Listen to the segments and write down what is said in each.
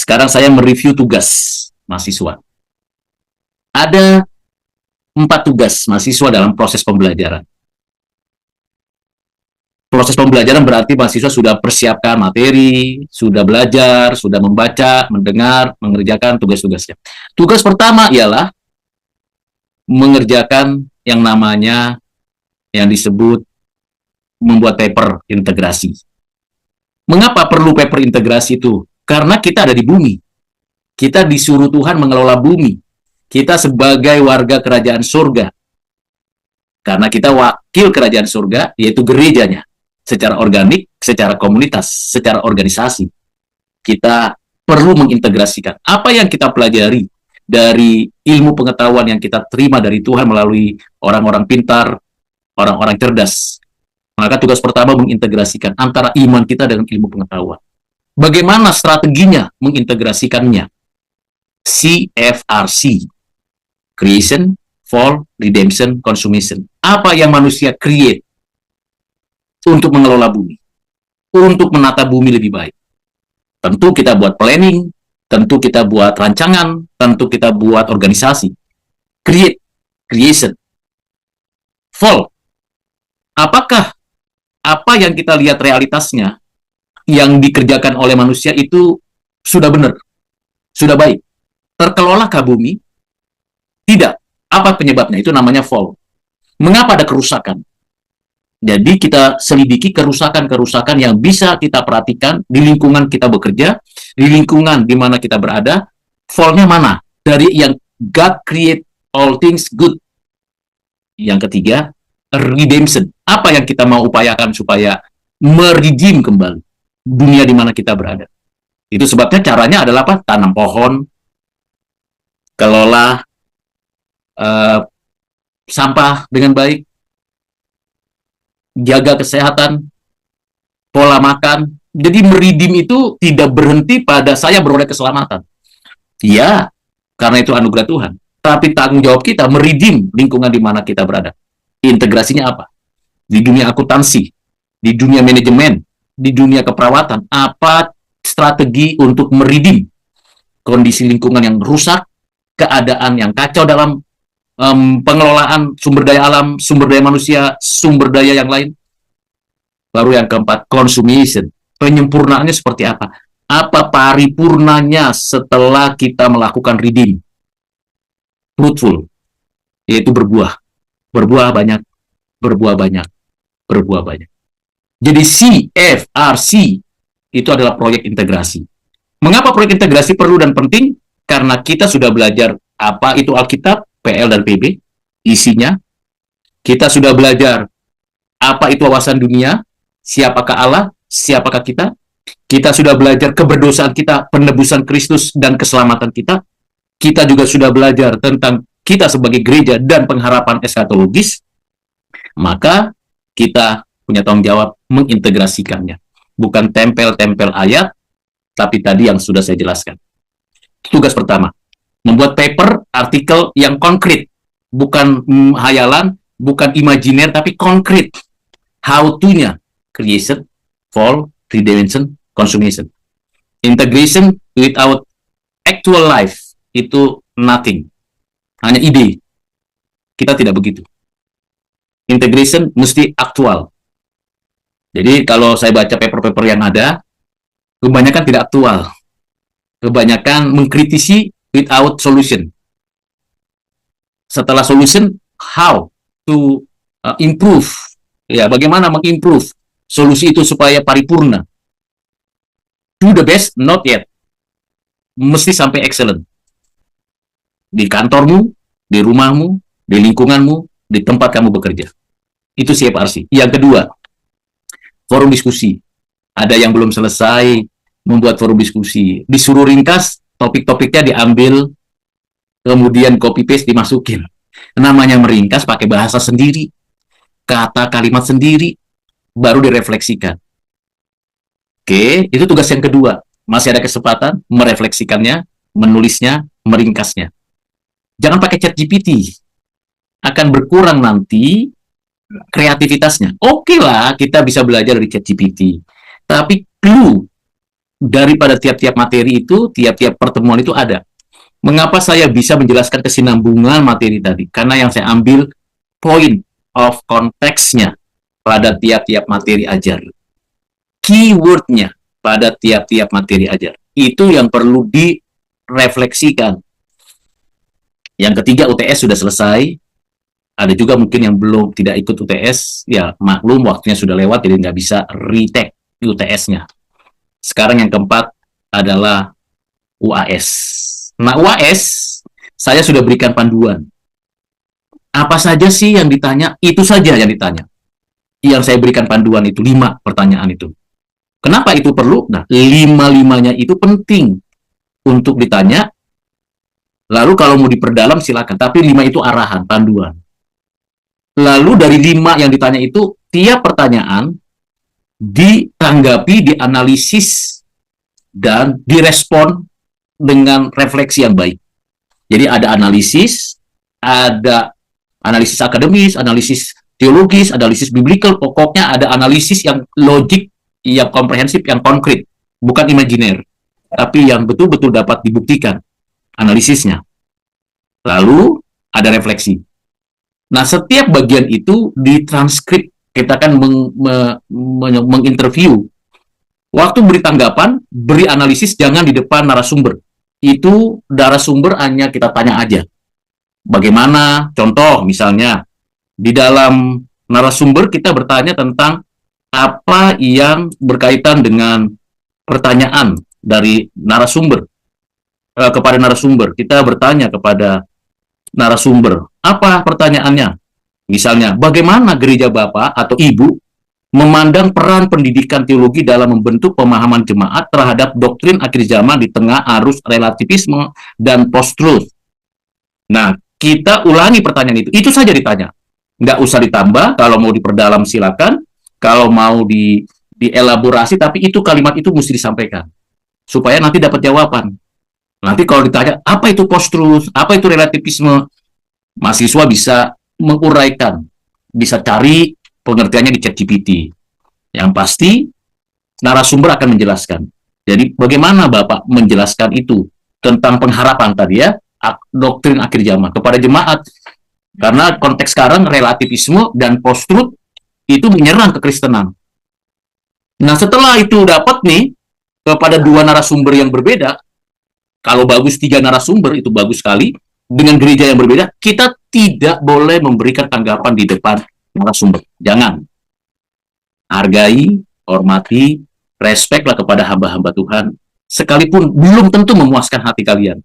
Sekarang saya mereview tugas mahasiswa. Ada 4 tugas mahasiswa dalam proses pembelajaran. Proses pembelajaran berarti mahasiswa sudah persiapkan materi, sudah belajar, sudah membaca, mendengar, mengerjakan tugas-tugasnya. Tugas pertama ialah mengerjakan yang namanya, yang disebut membuat paper integrasi. Mengapa perlu paper integrasi itu? Karena kita ada di bumi. Kita disuruh Tuhan mengelola bumi. Kita sebagai warga kerajaan surga. Karena kita wakil kerajaan surga, yaitu gerejanya. Secara organik, secara komunitas, secara organisasi. Kita perlu mengintegrasikan apa yang kita pelajari dari ilmu pengetahuan yang kita terima dari Tuhan melalui orang-orang pintar, orang-orang cerdas. Maka tugas pertama mengintegrasikan antara iman kita dengan ilmu pengetahuan. Bagaimana strateginya mengintegrasikannya? CFRC. Creation, Fall, Redemption, Consummation. Apa yang manusia create untuk mengelola bumi, untuk menata bumi lebih baik. Tentu kita buat planning, tentu kita buat rancangan, tentu kita buat organisasi. Create, creation. Fall. Apakah apa yang kita lihat realitasnya yang dikerjakan oleh manusia itu sudah benar, sudah baik? Terkelolakah bumi? Tidak. Apa penyebabnya? Itu namanya fall. Mengapa ada kerusakan? Jadi kita selidiki kerusakan-kerusakan yang bisa kita perhatikan di lingkungan kita bekerja, di lingkungan di mana kita berada. Fall-nya mana? Dari yang God create all things good. Yang ketiga, redemption. Apa yang kita mau upayakan supaya meredeem kembali dunia di mana kita berada. Itu sebabnya caranya adalah apa? Tanam pohon, kelola sampah dengan baik, jaga kesehatan, pola makan. Jadi meredeem itu tidak berhenti pada saya beroleh keselamatan. Ya, karena itu anugerah Tuhan. Tapi tanggung jawab kita meredeem lingkungan di mana kita berada. Integrasinya apa? Di dunia akuntansi, di dunia manajemen, di dunia keperawatan, apa strategi untuk meredeem kondisi lingkungan yang rusak, keadaan yang kacau dalam pengelolaan sumber daya alam, sumber daya manusia, sumber daya yang lain. Baru yang keempat, consummation. Penyempurnaannya seperti apa? Apa paripurnanya setelah kita melakukan redeem? Fruitful, yaitu berbuah. Berbuah banyak, berbuah banyak, berbuah banyak. Jadi CFRC itu adalah proyek integrasi. Mengapa proyek integrasi perlu dan penting? Karena kita sudah belajar apa itu Alkitab, PL dan PB, isinya. Kita sudah belajar apa itu wawasan dunia, siapakah Allah, siapakah kita. Kita sudah belajar keberdosaan kita, penebusan Kristus dan keselamatan kita. Kita juga sudah belajar tentang kita sebagai gereja dan pengharapan eskatologis. Maka kita punya tanggung jawab mengintegrasikannya. Bukan tempel-tempel ayat, tapi tadi yang sudah saya jelaskan. Tugas pertama, membuat paper, artikel yang konkret. Bukan hayalan, bukan imajiner, tapi konkret. How to-nya, creation, fall, redemption, consummation. Integration without actual life, itu nothing. Hanya ide. Kita tidak begitu. Integration mesti aktual. Jadi kalau saya baca paper-paper yang ada, kebanyakan tidak aktual. Kebanyakan mengkritisi without solution. Setelah solution, how to improve. Ya, bagaimana mengimprove solusi itu supaya paripurna. Do the best, not yet. Mesti sampai excellent. Di kantormu, di rumahmu, di lingkunganmu, di tempat kamu bekerja. Itu CFRC. Yang kedua, forum diskusi. Ada yang belum selesai membuat forum diskusi. Disuruh ringkas, topik-topiknya diambil, kemudian copy-paste dimasukin. Namanya meringkas pakai bahasa sendiri, kata kalimat sendiri, baru direfleksikan. Oke, itu tugas yang kedua. Masih ada kesempatan merefleksikannya, menulisnya, meringkasnya. Jangan pakai ChatGPT. Akan berkurang nanti kreativitasnya. Oke lah, kita bisa belajar dari ChatGPT. Tapi clue daripada tiap-tiap materi itu, tiap-tiap pertemuan itu ada. Mengapa saya bisa menjelaskan kesinambungan materi tadi? Karena yang saya ambil point of konteksnya pada tiap-tiap materi ajar. Keywordnya pada tiap-tiap materi ajar. Itu yang perlu direfleksikan. Yang ketiga, UTS sudah selesai. Ada juga mungkin yang belum tidak ikut UTS, ya maklum waktunya sudah lewat, jadi nggak bisa retake UTS-nya. Sekarang yang keempat adalah UAS. Nah, UAS, saya sudah berikan panduan. Apa saja sih yang ditanya? Itu saja yang ditanya. Yang saya berikan panduan itu 5 pertanyaan itu. Kenapa itu perlu? Nah, 5-5-nya itu penting untuk ditanya. Lalu kalau mau diperdalam silakan. Tapi 5 itu arahan, panduan. Lalu dari 5 yang ditanya itu, tiap pertanyaan ditanggapi, dianalisis, dan direspon dengan refleksi yang baik. Jadi ada analisis akademis, analisis teologis, analisis biblical, pokoknya ada analisis yang logik, yang komprehensif, yang konkret, bukan imajiner, tapi yang betul-betul dapat dibuktikan analisisnya. Lalu ada refleksi. Nah, setiap bagian itu ditranskrip, kita akan menginterview. Waktu beri tanggapan, beri analisis, jangan di depan narasumber. Itu narasumber hanya kita tanya aja. Bagaimana? Contoh misalnya, di dalam narasumber kita bertanya tentang apa yang berkaitan dengan pertanyaan dari narasumber. Kepada narasumber, kita bertanya kepada narasumber, apa pertanyaannya? Misalnya, bagaimana gereja Bapak atau Ibu memandang peran pendidikan teologi dalam membentuk pemahaman jemaat terhadap doktrin akhir zaman di tengah arus relativisme dan post-truth. Nah, kita ulangi pertanyaan itu saja ditanya. Nggak usah ditambah, kalau mau diperdalam silakan, kalau mau dielaborasi, tapi itu kalimat itu mesti disampaikan. Supaya nanti dapat jawaban. Nanti kalau ditanya, apa itu post-truth, apa itu relativisme, mahasiswa bisa menguraikan, bisa cari pengertiannya di ChatGPT. Yang pasti, narasumber akan menjelaskan. Jadi, bagaimana Bapak menjelaskan itu tentang pengharapan tadi ya, doktrin akhir zaman kepada jemaat. Karena konteks sekarang relativisme dan post-truth itu menyerang kekristenan. Nah, setelah itu dapat nih, kepada 2 narasumber yang berbeda, kalau bagus 3 narasumber, itu bagus sekali, dengan gereja yang berbeda, kita tidak boleh memberikan tanggapan di depan narasumber. Jangan. Hargai, hormati, respeklah kepada hamba-hamba Tuhan, sekalipun belum tentu memuaskan hati kalian.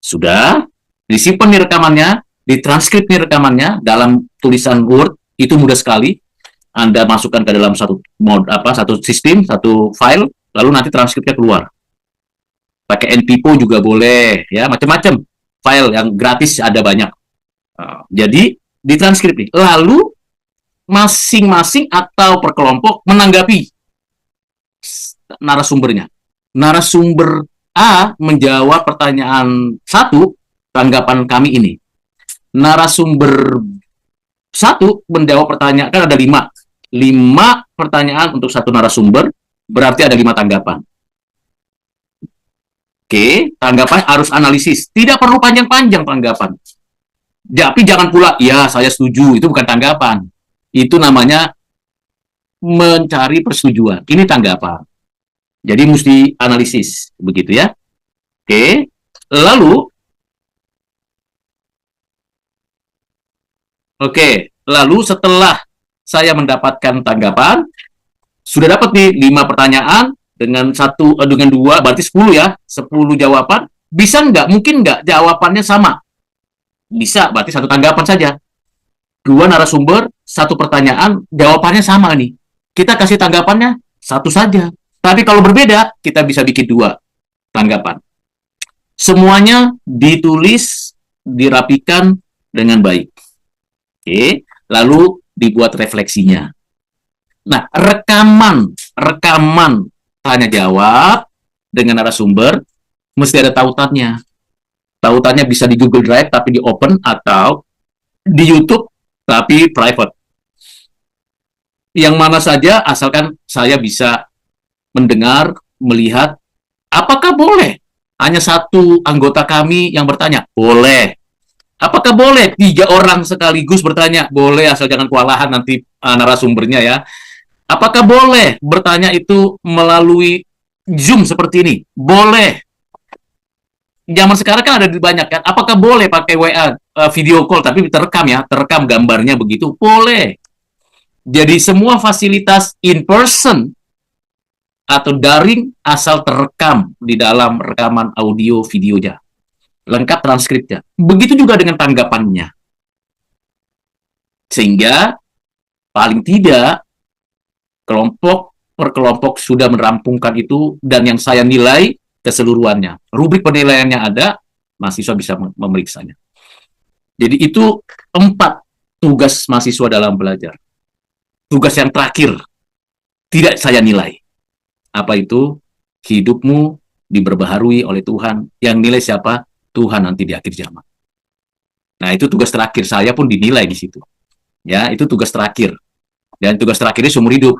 Sudah, disimpan nih rekamannya, ditranskrip nih rekamannya dalam tulisan Word, itu mudah sekali. Anda masukkan ke dalam satu sistem, satu file, lalu nanti transkripnya keluar. Pakai NPPO juga boleh, ya macam-macam. File yang gratis ada banyak. Jadi ditranskrip nih. Lalu masing-masing atau per kelompok menanggapi narasumbernya. Narasumber A menjawab pertanyaan 1, tanggapan kami ini. Narasumber 1 menjawab pertanyaan, kan ada 5 pertanyaan untuk satu narasumber, berarti ada 5 tanggapan. Oke, tanggapan harus analisis. Tidak perlu panjang-panjang tanggapan. Tapi jangan pula, ya saya setuju, itu bukan tanggapan. Itu namanya mencari persetujuan. Ini tanggapan. Jadi mesti analisis, begitu ya. Oke, lalu setelah saya mendapatkan tanggapan, sudah dapat nih 5 pertanyaan, dengan 2, berarti 10 ya, 10 jawaban, bisa nggak? Mungkin nggak jawabannya sama. Bisa, berarti 1 tanggapan saja. 2 narasumber, 1 pertanyaan, jawabannya sama nih. Kita kasih tanggapannya 1 saja. Tapi kalau berbeda, kita bisa bikin 2 tanggapan. Semuanya ditulis, dirapikan dengan baik. Oke, lalu dibuat refleksinya. Nah, rekaman tanya jawab dengan narasumber mesti ada tautannya. Tautannya bisa di Google Drive tapi di open, atau di YouTube tapi private. Yang mana saja asalkan saya bisa mendengar, melihat apakah boleh hanya satu anggota kami yang bertanya? Boleh. Apakah boleh 3 orang sekaligus bertanya? Boleh, asal jangan kewalahan nanti narasumbernya ya. Apakah boleh bertanya itu melalui Zoom seperti ini? Boleh. Zaman sekarang kan ada di banyak kan. Apakah boleh pakai WA video call tapi terekam ya, terekam gambarnya begitu? Boleh. Jadi semua fasilitas in person atau daring asal terekam di dalam rekaman audio videonya. Lengkap transkripnya. Begitu juga dengan tanggapannya. Sehingga paling tidak kelompok per kelompok sudah merampungkan itu dan yang saya nilai keseluruhannya. Rubrik penilaiannya ada, mahasiswa bisa memeriksanya. Jadi itu 4 tugas mahasiswa dalam belajar. Tugas yang terakhir tidak saya nilai. Apa itu? Hidupmu diperbaharui oleh Tuhan. Yang nilai siapa? Tuhan nanti di akhir zaman. Nah, itu tugas terakhir. Saya pun dinilai di situ. Ya, itu tugas terakhir. Dan tugas terakhirnya seumur hidup.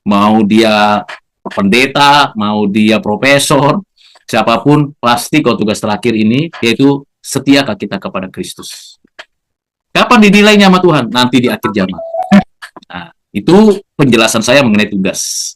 Mau dia pendeta, mau dia profesor, siapapun, pasti kalau tugas terakhir ini, yaitu setiakah kita kepada Kristus. Kapan dinilainya sama Tuhan? Nanti di akhir zaman. Nah, itu penjelasan saya mengenai tugas.